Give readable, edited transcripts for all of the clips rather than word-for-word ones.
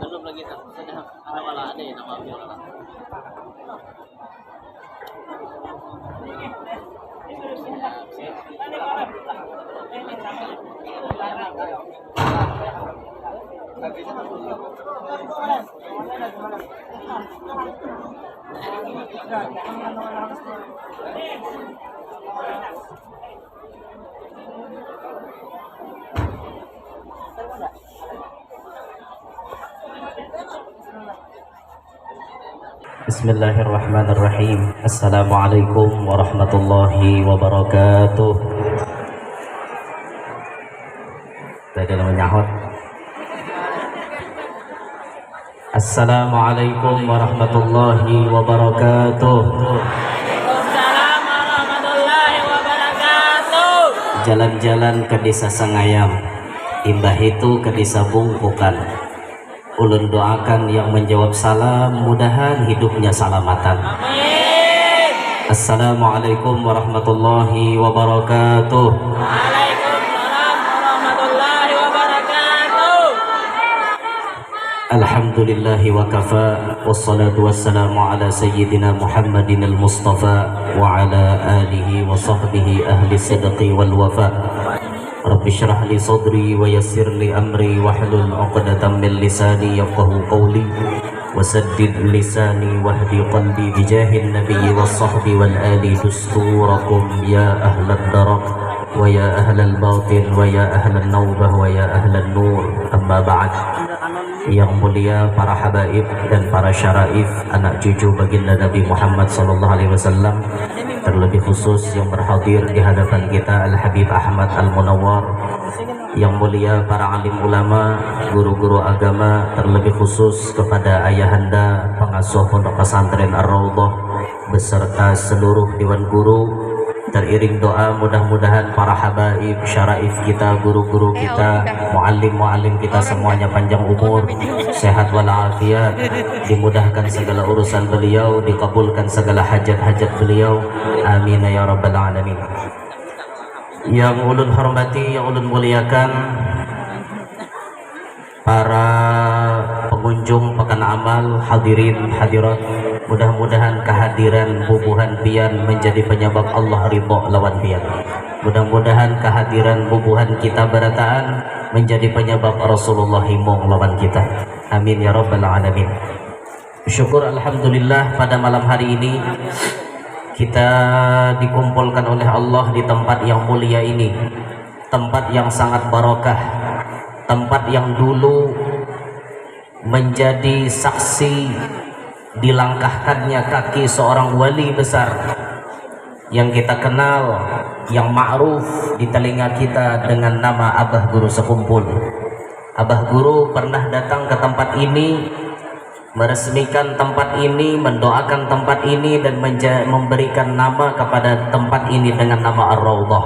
Belum lagi sudah awal ada ya nama biola. Bismillahirrahmanirrahim. Assalamualaikum warahmatullahi wabarakatuh. Tadi menyahut. Assalamualaikum warahmatullahi wabarakatuh. Waalaikumsalam warahmatullahi wabarakatuh. Jalan-jalan ke desa Sangayam, imbah itu ke desa Bungkukan. Ulun doakan yang menjawab salam mudahan hidupnya salamatan. Amin. Assalamualaikum warahmatullahi wabarakatuh. Waalaikumsalam warahmatullahi wabarakatuh. Alhamdulillahi wa kafa, wassalatu wassalamu ala sayyidina Muhammadin al-Mustafa wa ala alihi wa sahbihi ahli sidqi wal wafa. Rabbi syrah li sadri wa yassir li amri wahlul 'uqdatam min lisani yafqahu qawli wasaddid lisani wahdi qalbi bijahin nabiyyi was sahbi wal ali dusturakum ya ahlad darak wa ya ahlal batin wa ya ahlan nawbah wa ya ahlan nur. Amma ba'd. Yang mulia para habaib dan para syaraif, anak cucu baginda Nabi Muhammad SAW, terlebih khusus yang berhadir di hadapan kita Al-Habib Ahmad Al-Munawwar. Yang mulia para alim ulama, guru-guru agama, terlebih khusus kepada ayahanda pengasuh pondok pesantren Ar-Raudhah beserta seluruh dewan guru. Teriring doa mudah-mudahan para habaib, syaraif kita, guru-guru kita, muallim-muallim kita semuanya panjang umur, sehat walafiat, dimudahkan segala urusan beliau, dikabulkan segala hajat-hajat beliau. Amin ya rabbal alamin. Yang ulun hormati, yang ulun muliakan, para pengunjung pekan amal, hadirin hadirat, mudah-mudahan kehadiran bubuhan pian menjadi penyebab Allah ridho lawan pian. Mudah-mudahan kehadiran bubuhan kita berataan menjadi penyebab Rasulullah himong lawan kita. Amin ya rabbal alamin. Syukur alhamdulillah pada malam hari ini kita dikumpulkan oleh Allah di tempat yang mulia ini, tempat yang sangat barokah, tempat yang dulu menjadi saksi dilangkahkannya kaki seorang wali besar yang kita kenal, yang ma'ruf di telinga kita dengan nama Abah Guru Sekumpul. Abah Guru pernah datang ke tempat ini, meresmikan tempat ini, mendoakan tempat ini, dan memberikan nama kepada tempat ini dengan nama Ar-Raudhah.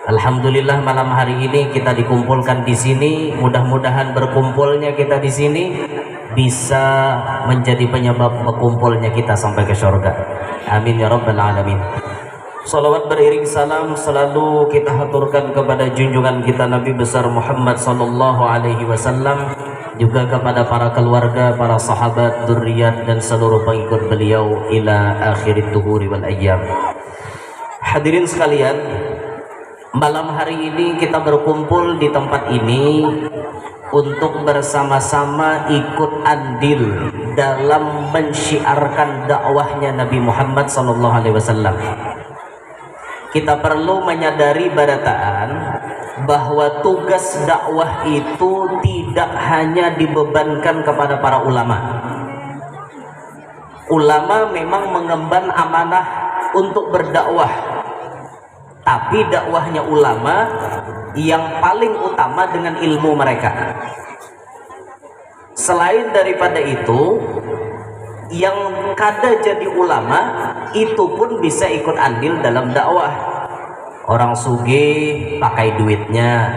Alhamdulillah malam hari ini kita dikumpulkan di sini. Mudah-mudahan berkumpulnya kita di sini bisa menjadi penyebab berkumpulnya kita sampai ke surga. Amin ya rabbal alamin. Salawat beriring salam selalu kita haturkan kepada junjungan kita Nabi besar Muhammad sallallahu alaihi wasallam, juga kepada para keluarga, para sahabat, dzurriyyat dan seluruh pengikut beliau ila akhirit tuhuri wal ayyam. Hadirin sekalian, malam hari ini kita berkumpul di tempat ini untuk bersama-sama ikut andil dalam mensyiarkan dakwahnya Nabi Muhammad SAW. Kita perlu menyadari barataan bahwa tugas dakwah itu tidak hanya dibebankan kepada para ulama. Ulama memang mengemban amanah untuk berdakwah, tapi dakwahnya ulama yang paling utama dengan ilmu mereka. Selain daripada itu, yang kada jadi ulama itu pun bisa ikut andil dalam dakwah. Orang sugih pakai duitnya,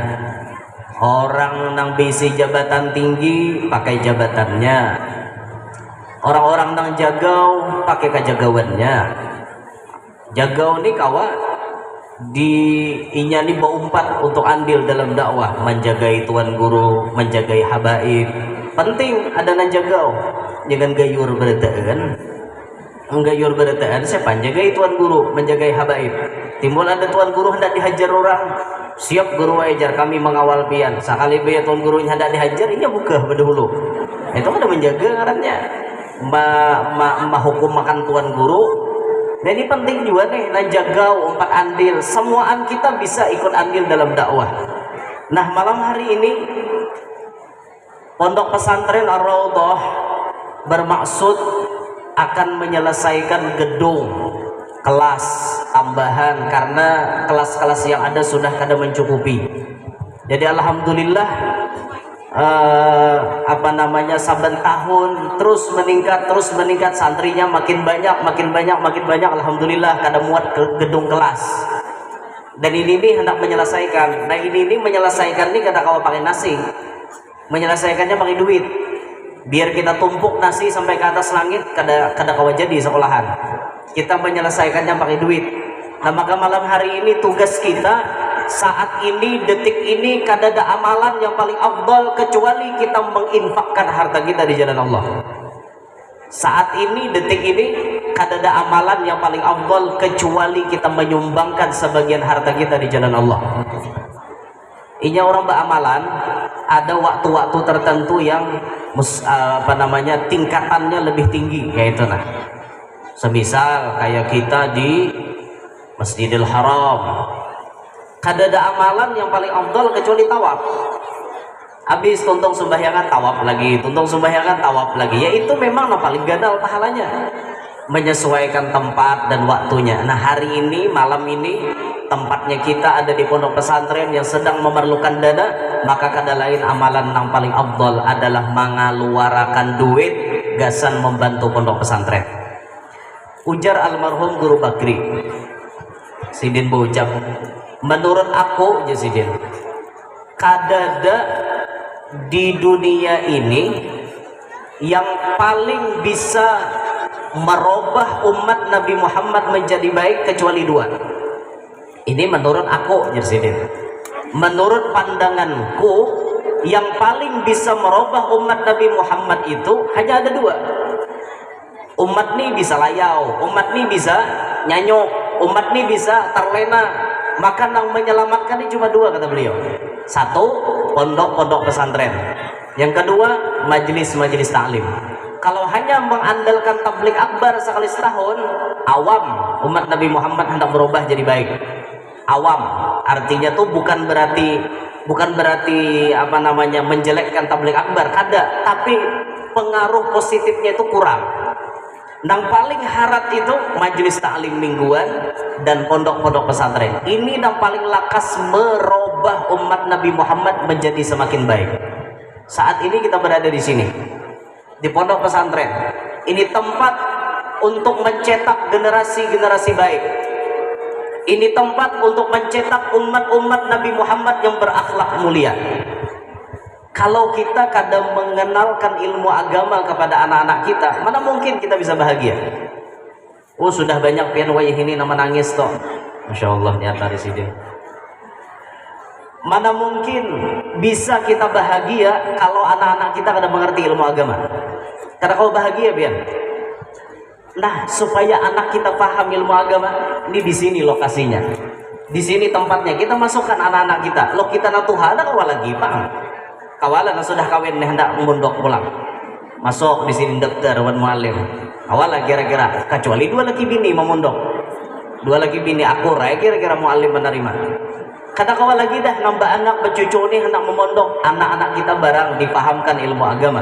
orang nang bisi jabatan tinggi pakai jabatannya, orang-orang nang jagau pakai kajagawannya. Jagau nih kawa di inya nih berumpat untuk andil dalam dakwah, menjagai tuan guru, menjagai habaib. Penting ada nang jagau, jangan gayur berataan. Menggayur berataan siapa? Menjagai tuan guru, menjagai habaib. Timbul ada tuan guru hendak dihajar orang, siap guru ajar kami mengawal pian. Sekali biar tuan guru hendak dihajar, ini buka berdahulu. Itu kan menjaga ngarannya, hukum makan tuan guru. Jadi penting juga nih, nah jagau umpat andil. Semuaan kita bisa ikut andil dalam dakwah. Nah malam hari ini Pondok Pesantren Ar-Raudhah bermaksud akan menyelesaikan gedung kelas tambahan karena kelas-kelas yang ada sudah kada mencukupi. Jadi alhamdulillah saben tahun terus meningkat santrinya makin banyak alhamdulillah kada muat ke gedung kelas. Dan ini hendak menyelesaikan. Nah ini menyelesaikan nih kada kawa pakai nasi. Menyelesaikannya pakai duit. Biar kita tumpuk nasi sampai ke atas langit kada kawa jadi sekolahan. Kita menyelesaikannya pakai duit. Nah maka malam hari ini tugas kita saat ini, detik ini, kada ada amalan yang paling afdal kecuali kita menginfakkan harta kita di jalan Allah. Saat ini, detik ini, kada ada amalan yang paling afdal kecuali kita menyumbangkan sebagian harta kita di jalan Allah. Ini orang beramalan ada waktu-waktu tertentu yang tingkatannya lebih tinggi, yaitu semisal kayak kita di Masjidil Haram, kada ada amalan yang paling afdal kecuali tawaf. Habis tuntung sembahyangan tawaf lagi, tuntung sembahyangan tawaf lagi. Ya itu memang paling gadal pahalanya. Menyesuaikan tempat dan waktunya. Nah hari ini, malam ini, tempatnya kita ada di pondok pesantren yang sedang memerlukan dana, maka kada lain amalan yang paling afdal adalah mengeluarkan duit gasan membantu pondok pesantren. Ujar almarhum Guru Bakri Sidin berucap, menurut aku Sidin, kada ada di dunia ini yang paling bisa merubah umat Nabi Muhammad menjadi baik kecuali dua. Ini menurut aku Sidin. Menurut pandanganku, yang paling bisa merubah umat Nabi Muhammad itu hanya ada dua. Umat ini bisa layau, umat ini bisa nyanyuk, umat ini bisa terlena. Maka yang menyelamatkan ini cuma dua, kata beliau. Satu, pondok-pondok pesantren. Yang kedua, majelis-majelis taklim. Kalau hanya mengandalkan tablik akbar sekali setahun, awam umat Nabi Muhammad hendak berubah jadi baik. Awam artinya tuh bukan berarti menjelekkan tablik akbar, kada, tapi pengaruh positifnya itu kurang. Yang paling harat itu majelis taklim mingguan dan pondok-pondok pesantren. Ini yang paling lakas merubah umat Nabi Muhammad menjadi semakin baik. Saat ini kita berada di sini, di pondok pesantren. Ini tempat untuk mencetak generasi-generasi baik. Ini tempat untuk mencetak umat-umat Nabi Muhammad yang berakhlak mulia. Kalau kita kadang mengenalkan ilmu agama kepada anak-anak kita, mana mungkin kita bisa bahagia? Oh sudah banyak pian wayah ini nama nangis toh. Masya Allah nyata di sini. Mana mungkin bisa kita bahagia kalau anak-anak kita kadang mengerti ilmu agama? Karena kau bahagia pian. Nah supaya anak kita paham ilmu agama, ini di sini lokasinya, di sini tempatnya. Kita masukkan anak-anak kita. Lo kita natuha ada kawal lagi paham? Kawalan sudah kawin hendak mundok pulang. masuk di sini dokter wan mualim awal lah kira-kira kecuali 2 laki bini memondok 2 laki bini akur kira-kira mualim menerima kata kawal lagi dah nambah anak bercucu nih anak memondok anak-anak kita barang dipahamkan ilmu agama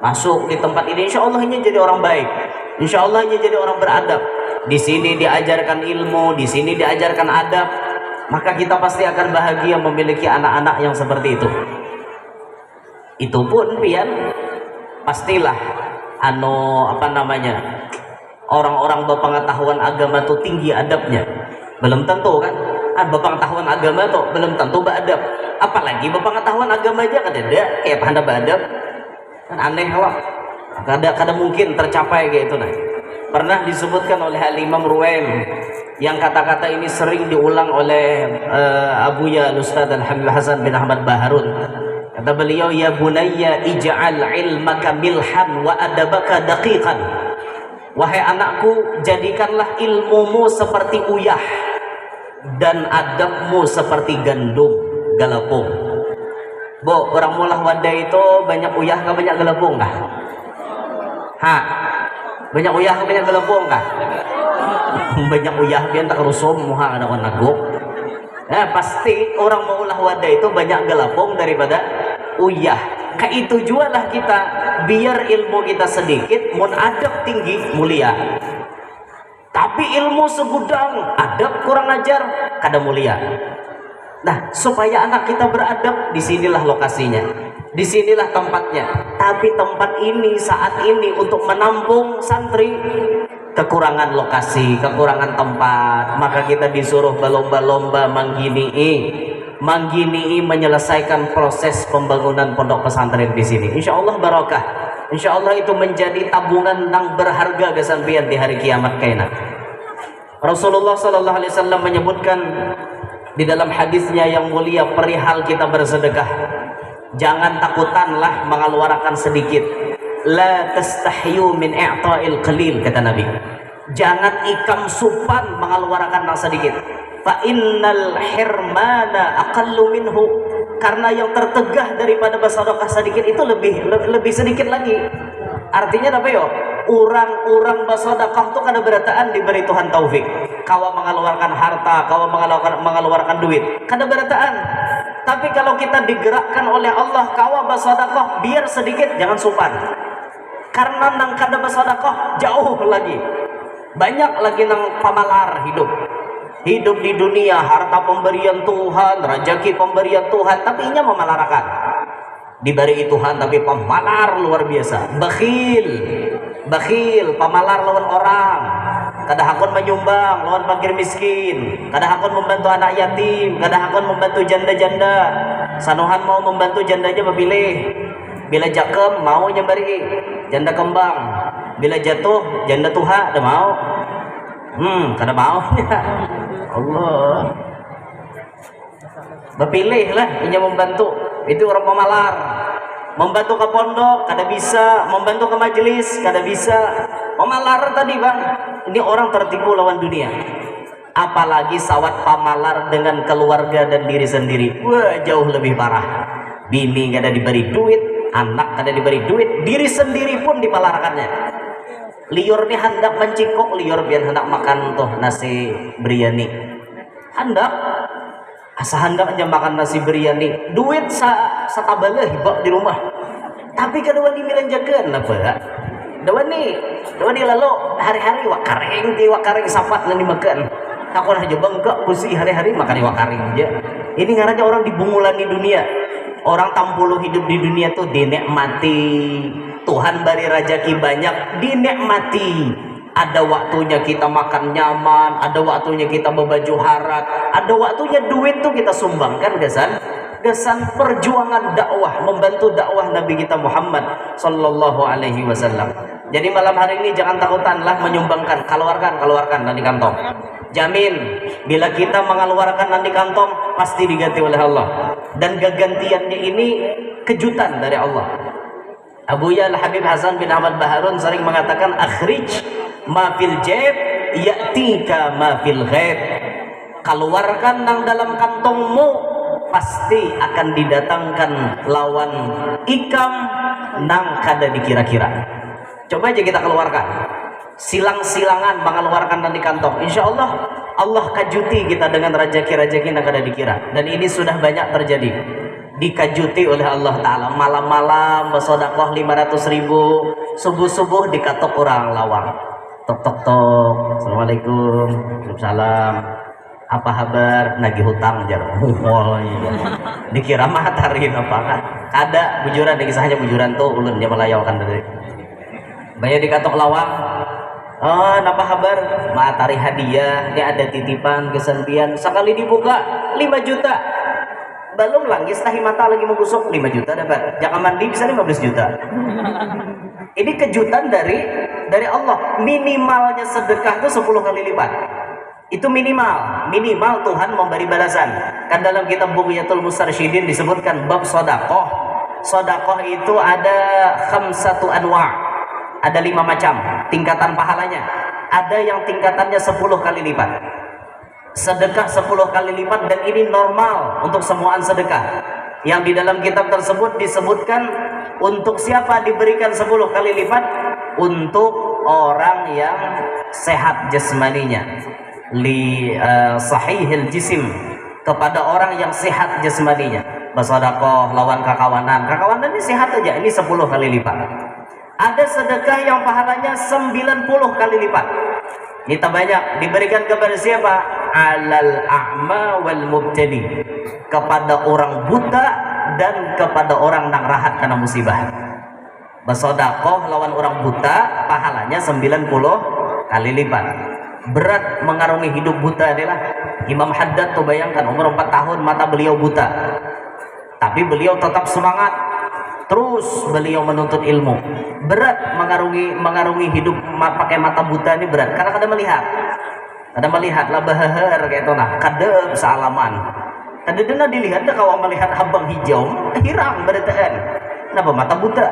masuk di tempat ini insya Allah hanya jadi orang baik insya Allah hanya jadi orang beradab di sini diajarkan ilmu di sini diajarkan adab maka kita pasti akan bahagia memiliki anak-anak yang seperti itu pun pian pastilah orang-orang berpengetahuan agama itu tinggi adabnya belum tentu kan berpengetahuan agama tuh belum tentu beradab apalagi berpengetahuan agama aja kan ada kayak pandai beradab kan aneh lah kadang mungkin tercapai kayak itu nah pernah disebutkan oleh Al-Imam Ruwaim yang kata-kata ini sering diulang oleh Abuya Al-Ustadz Al-Habib Hasan bin Ahmad Baharun kata beliau ya bunayya ij'al ilmaka milhan wa adabaka daqiqan wahai anakku jadikanlah ilmumu seperti uyah dan adabmu seperti gandum galapung Bo, orang mulah wadah itu banyak uyah ke banyak gelembung kah? Banyak uyah ke banyak gelembung kah? Banyak uyah biar tak rusum muha ada warna naguk. Nah, pasti orang mau ulah wadah itu banyak gelembung daripada uyah. Kayak itu jualah kita biar ilmu kita sedikit, mun adab tinggi mulia. Tapi ilmu segudang, adab kurang ajar, kada mulia. Nah, supaya anak kita beradab, disinilah lokasinya, disinilah tempatnya. Tapi tempat ini saat ini untuk menampung santri kekurangan lokasi, kekurangan tempat, maka kita disuruh berlomba-lomba mangginii menyelesaikan proses pembangunan pondok pesantren di sini. Insya Allah barokah. Insya Allah itu menjadi tabungan yang berharga kesampian di hari kiamat kaina. Rasulullah Sallallahu Alaihi Wasallam menyebutkan di dalam hadisnya yang mulia perihal kita bersedekah, jangan takutanlah mengeluarkan sedikit. La tastahyu min i'ta'il qalil, kata Nabi. Jangan ikam supan mengeluarkan yang sedikit. Fa innal hirmana aqallu minhu, karena yang tertegah daripada bersedekah sedikit itu lebih sedikit lagi. Artinya apa yo? Orang bersedekah itu kada berataan diberi Tuhan taufik. Kawa mengeluarkan harta, kawa mengeluarkan duit, kada berataan. Tapi kalau kita digerakkan oleh Allah, kawa bersedekah biar sedikit, jangan supan. Karena nang kada bersedekah jauh lagi. Banyak lagi nang pamalar hidup di dunia, harta pemberian Tuhan, rezeki pemberian Tuhan, tapi inya memalarakan. Diberi Tuhan tapi pemalar luar biasa, bakhil, pamalar lawan orang, kada hakun menyumbang lawan fakir miskin, kada hakun membantu anak yatim, kada hakun membantu janda-janda. Sanuhan mau membantu jandanya memilih, bila jakem mau nyembari janda kembang, bila jatuh janda tuha ada mau, kada mau. Allah berpilih lah inya membantu. Itu orang pemalar. Membantu ke pondok kada bisa, membantu ke majelis kada bisa. Pemalar tadi bang, ini orang tertipu lawan dunia. Apalagi sawat pamalar dengan keluarga dan diri sendiri, wah jauh lebih parah. Bini kada diberi duit, anak kada diberi duit, diri sendiri pun dipalarkannya. Liur nih hendak mencikok, liur biar hendak makan tuh nasi biryani. Hendak asa hendak aja makan nasi biryani, duit satabala hibak di rumah. Tapi kedua ni milanjakan apa? Dua ni lalu hari-hari wakaring sapat nanti makan. Aku aja bangga kusi hari-hari makan wakaring aja. Ini ngarannya orang dibungulan di dunia. Orang tampulu hidup di dunia tuh dinikmati. Tuhan beri rezeki banyak, dinikmati. Ada waktunya kita makan nyaman, ada waktunya kita berbaju harat, ada waktunya duit tuh kita sumbangkan gesan perjuangan dakwah, membantu dakwah Nabi kita Muhammad Sallallahu Alaihi Wasallam. Jadi malam hari ini jangan takutanlah menyumbangkan, keluarkan nanti kantong. Jamin bila kita mengeluarkan nanti kantong pasti diganti oleh Allah, dan kegantiannya ini kejutan dari Allah. Abuya Al-Habib Hasan bin Ahmad Baharun sering mengatakan akhrij ma fil jaib ya'tika ma fil ghaib. Keluarkan nang dalam kantongmu pasti akan didatangkan lawan ikam nang kada dikira-kira. Coba aja kita keluarkan silang-silangan mengeluarkan dan di kantong, insya Allah Allah kajuti kita dengan rezeki-rezeki yang kada dikira. Dan ini sudah banyak terjadi, dikajuti oleh Allah Ta'ala. Malam-malam bersodakoh 500.000, subuh-subuh dikatok orang lawang, tok tok tok, assalamualaikum, waalaikumsalam, apa kabar, nagih hutang jar. Oh iya, dikira matarin apa kan, kada bujuran, kisahnya bujuran tuh ulun dia melayaukan dari banyak dikatok lawang. Oh, napa kabar? Matari hadiah, ini ada titipan kesantian. Sekali dibuka 5 juta. Belum langis tahi mata lagi menggusuk 5 juta dapat. Jangan mandi bisa 15 juta. Ini kejutan dari Allah. Minimalnya sedekah itu 10 kali lipat. Itu minimal Tuhan memberi balasan. Kan dalam kitab Bughyatul Mustarsyidin disebutkan bab sedekah. Sedekah itu ada khamsatu anwa'. Ada 5 macam tingkatan pahalanya. Ada yang tingkatannya 10 kali lipat. Sedekah 10 kali lipat, dan ini normal untuk semuaan sedekah. Yang di dalam kitab tersebut disebutkan untuk siapa diberikan 10 kali lipat? Untuk orang yang sehat jasmaninya, sahihil jisim, kepada orang yang sehat jasmaninya. Bersedekah lawan kakawanan ini sehat aja, ini 10 kali lipat. Ada sedekah yang pahalanya 90 kali lipat. Ini banyak diberikan kepada siapa? Alal a'ma wal mubtadi, kepada orang buta dan kepada orang nang rahat karena musibah. Bersedekah lawan orang buta pahalanya 90 kali lipat. Berat mengarungi hidup buta adalah Imam Haddad tuh, bayangkan umur 4 tahun mata beliau buta, tapi beliau tetap semangat. Terus beliau menuntut ilmu. Berat mengarungi hidup pakai mata buta ini berat, karena kada melihat lah bahar kayak itu nah, kada salaman. Kada dilihat dah kalau melihat abang hijau hirang berataan. Kenapa mata buta?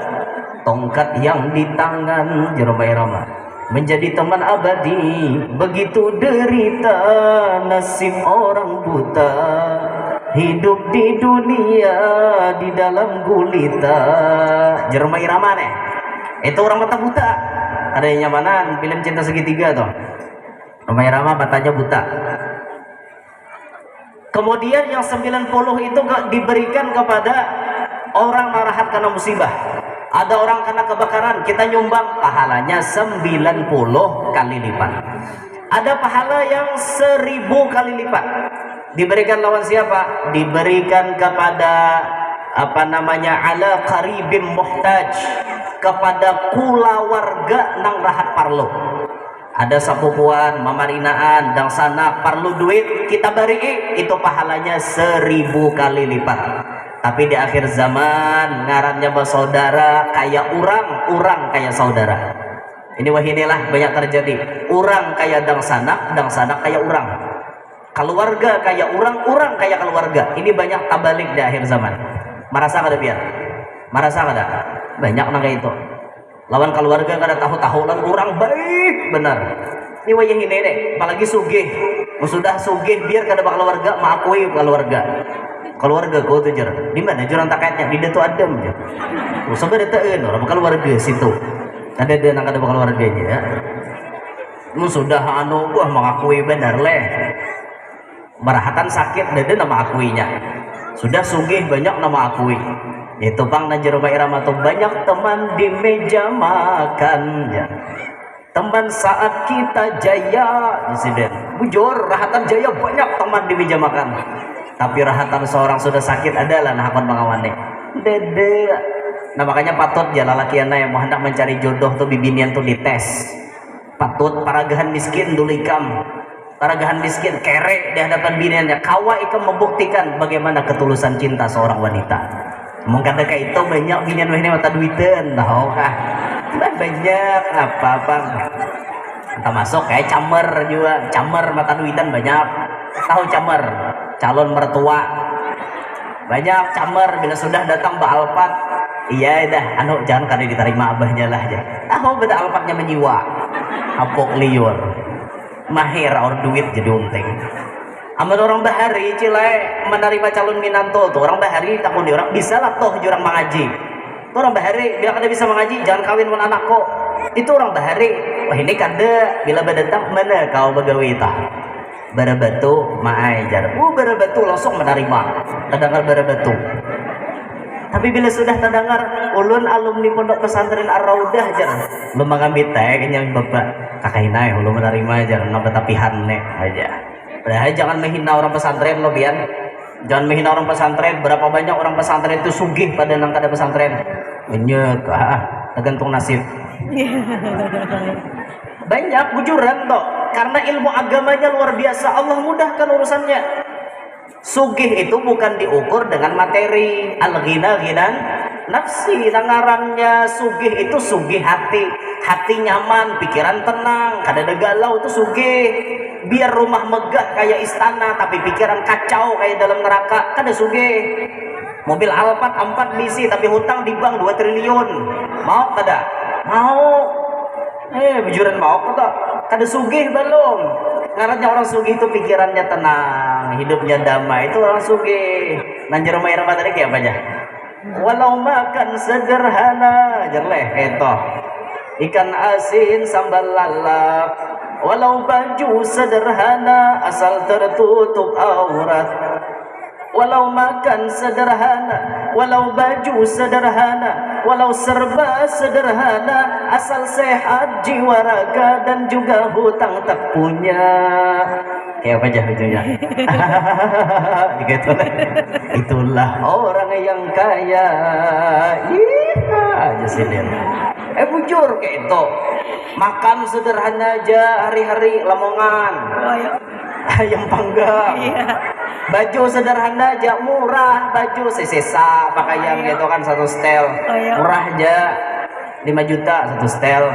Tongkat yang di tangan Jeromai Rama menjadi teman abadi. Begitu derita nasib orang buta, hidup di dunia di dalam gulita. Jeromai Rama nih, itu orang mata buta. Ada yang nyamanan film Cinta Segitiga tuh, Jeromai Rama matanya buta. Kemudian yang 90 itu diberikan kepada orang marahat karena musibah. Ada orang kena kebakaran, kita nyumbang, pahalanya 90 kali lipat. Ada pahala yang 1000 kali lipat. Diberikan lawan siapa? Diberikan kepada ala qaribim muhtaj, kepada kulawarga nang rahat parlo. Ada sapupuan mamarinaan dan sana parlo duit, kita beri, itu pahalanya 1000 kali lipat. Tapi di akhir zaman ngarannya bersaudara kayak orang kayak saudara. Ini wahinilah banyak terjadi. Orang kayak dang sanak kayak orang. Keluarga kayak orang kayak keluarga. Ini banyak tabalik di akhir zaman. Merasa kada biar? Merasa kada? Banyak nang kayak itu. Lawan keluarga kada tahu lan orang baik benar. Ini wayah ini deh, apalagi sugih. Sudah sugih biar kada bakal keluarga, maakui keluarga kau tuh jar. Di mana jurang takatnya? Di Datu Adam aja. Sampai datain orang keluarga situ. Ada nang kada bakal keluarganya ya. Sudah buah mengakui benar leh. Marahatan sakit dede nama akuinya. Sudah sugih banyak nama akui. Itu pang dan Jeromai Rama tuh banyak teman di meja makan ya. Teman saat kita jaya insiden. Bujur rahatan jaya banyak teman di meja makan. Tapi rahatan seorang sudah sakit adalah nakon pengawane. Dede. Nah makanya patut ya lalakiana yang mau hendak mencari jodoh tuh bibinian tuh dites. Patut paragahan miskin dulikam. Paragahan miskin kere di hadapan biniannya. Kawa ikam membuktikan bagaimana ketulusan cinta seorang wanita. Mungkin kayak itu banyak binian ini mata duitan, tahu kah? Banyak apa-apa. Kita masuk kayak camer juga, camer mata duitan banyak. Tahu camer? Calon mertua banyak camer bila sudah datang Mbak Alpat. Iya dah, jangan karena diterima abahnya lah aja. Beda Alpatnya menyiwa, apok liur, mahir or duit jadi unting. Amal orang bahari cile menerima calon minanto tuh orang bahari takun orang bisa lah toh jurang mengaji. Itu orang bahari, bila kada bisa mengaji jangan kawin dengan anakku. Itu orang bahari. Wah ini kada, bila datang mana kau begawi tah? Barabatu maai jar. Barabatu langsung menerima. Terdengar barabatu. Tapi bila sudah terdengar ulun alumni pondok pesantren Ar-Raudah jar, memangambit teh kenyang bapak kakainai ulun menerima jar napa tapihan nek aja. Padahal jangan menghina orang pesantren lo bian. Jangan menghina orang pesantren. Berapa banyak orang pesantren itu sugih pada nang kada pesantren. Banyak, tergantung nasib. Banyak bujuran toh, karena ilmu agamanya luar biasa. Allah mudahkan urusannya. Sugih itu bukan diukur dengan materi. Al-ghina ghinan nafsi. Nangarannya sugih itu sugih hati. Hati nyaman, pikiran tenang, kada ada galau itu sugih. Biar rumah megah kayak istana tapi pikiran kacau kayak dalam neraka, kada sugih. Mobil Alphard 4 misi tapi hutang di bank 2 triliun. Mau kada? Mau. Bujuran mau kada? Kada sugih belum. Ngarannya orang sugih itu pikirannya tenang, hidupnya damai, itu orang sugih. Nanjar rumah irama tadi kayak apa aja? Walau makan sederhana, jerleh itu. Ikan asin sambal lalap. Walau baju sederhana asal tertutup aurat. Walau makan sederhana, walau baju sederhana, walau serba sederhana, asal sehat jiwa raga dan juga hutang tak punya. Kayak apa aja ujungnya? Gitu. Itulah orang yang kaya. Aja sih dia. Bujur kayak itu. Makan sederhana aja hari-hari lamongan. Ayam panggang. Baju sederhana aja, murah baju sesesa pakaian gitu kan, satu setel murah aja 5 juta satu setel.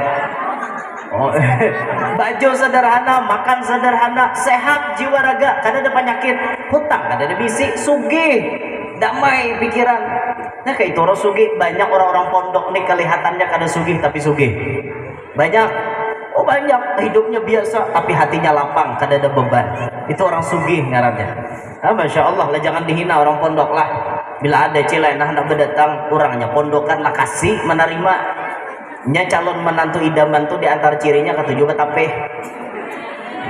Baju sederhana, makan sederhana, sehat jiwa raga, kada ada penyakit, hutang kada ada bisik, sugih, damai pikiran. Nah kayak itu orang sugih. Banyak orang-orang pondok nih kelihatannya kada sugih tapi sugih. Banyak. Banyak hidupnya biasa tapi hatinya lapang, kada ada beban. Itu orang sugih ngarannya. Masya Allah lah, jangan dihina orang pondok lah. Bila ada cilai nak berdatang orangnya pondokan lah, kasih menerima. Nya calon menantu idaman tuh diantar cirinya ketujuh batapeh.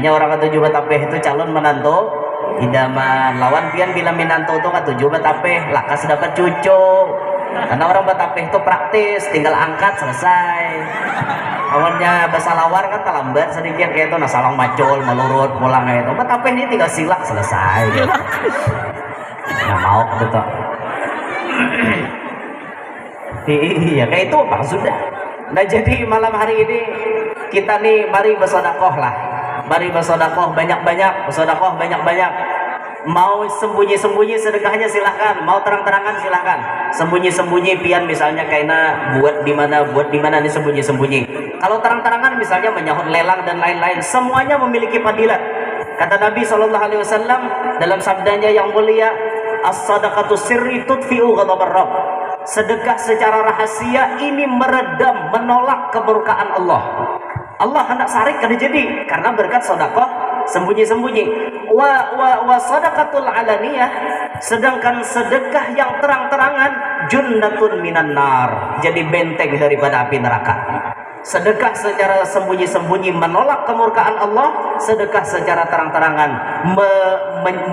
Nya orang ketujuh batapeh itu calon menantu idaman. Lawan pian bila minantu tuh ketujuh batapeh, lakas dapat cucu. Karena orang batapeh itu praktis, tinggal angkat selesai. Awalnya bahasa lawar kan terlambat sedikit kayak itu, nah salang macul, melurut, pulang kayak itu. Tapi ini tinggal silak selesai. Gitu. Nah mau betul. Iya kayak itu bang sudah. Nah jadi malam hari ini kita nih mari bersedekah lah. Mari bersedekah banyak-banyak, bersedekah banyak-banyak. Mau sembunyi-sembunyi sedekahnya silahkan, mau terang-terangan silahkan. Sembunyi-sembunyi pian misalnya kayaknya buat di mana nih sembunyi-sembunyi. Kalau terang-terangan misalnya menyahut lelang dan lain-lain, semuanya memiliki fadilat. Kata Nabi SAW dalam sabdanya yang mulia, as-sadaqatu sirri tudfi'u ghadabar rabb. Sedekah secara rahasia ini meredam, menolak kemurkaan Allah. Allah hendak sarik kada jadi karena berkat sedekah sembunyi-sembunyi. Wa sadaqatul alaniyah, sedangkan sedekah yang terang-terangan junnatun minan nar, jadi benteng daripada api neraka. Sedekah secara sembunyi-sembunyi menolak kemurkaan Allah, sedekah secara terang-terangan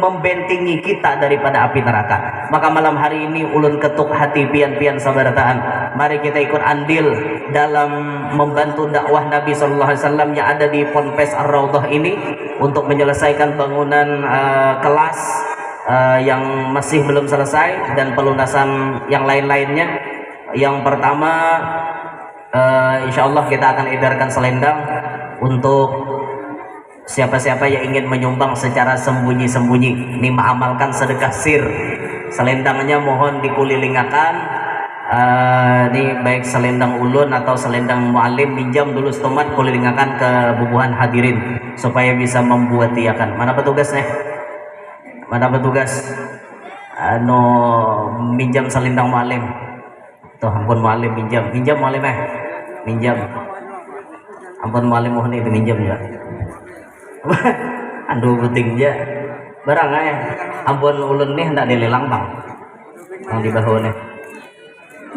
membentengi kita daripada api neraka. Maka malam hari ini ulun ketuk hati pian-pian sabarataan, mari kita ikut andil dalam membantu dakwah Nabi sallallahu alaihi wasallam yang ada di Ponpes Ar-Raudhah ini untuk menyelesaikan bangunan kelas yang masih belum selesai dan pelunasan yang lain-lainnya. Yang pertama, insya Allah kita akan edarkan selendang untuk siapa-siapa yang ingin menyumbang secara sembunyi-sembunyi. Ini mengamalkan sedekah sir. Selendangnya mohon dikulilingakan. Ini baik selendang ulun atau selendang mu'alim, pinjam dulu stomat, kulilingakan ke bubuhan hadirin supaya bisa membuat iakan. Mana petugasnya? Mana petugas? Minjam selendang mu'alim. Tuh ampun mu'alim minjam mu'alim minjam. Ampun mu'alim mohon itu minjam ya. Andu butingnya barang ampun ulun nih hendak dilelang bang. Yang di bahu nih.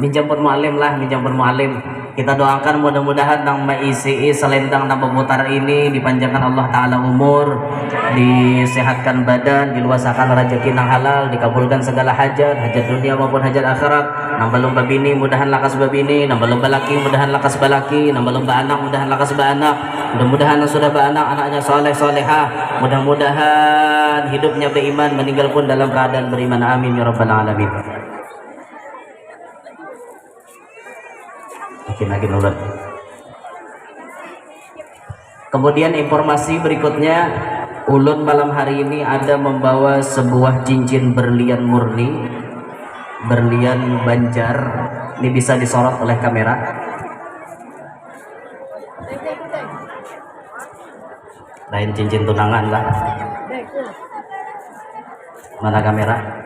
minjam pun mu'alim lah, minjam pun mu'alim. Kita doakan mudah-mudahan nang maisi selendang nang pemutar ini dipanjangkan Allah Ta'ala umur, disehatkan badan, diluasakan rezeki nang halal, dikabulkan segala hajat, hajat dunia maupun hajat akhirat. Nang belum babini mudahan lakas babini, nang belum balaki mudahan lakas balaki, nang belum anak mudahan lakas anak. Mudah-mudahan yang sudah beranak anaknya soleh solehah, mudah-mudahan hidupnya beriman, meninggal pun dalam keadaan beriman. Amin ya rabbal alamin. Lagi nurut. Kemudian informasi berikutnya, ulun malam hari ini ada membawa sebuah cincin berlian murni, berlian Banjar. Ini bisa disorot oleh kamera. Lain cincin tunangan lah. Mana kamera?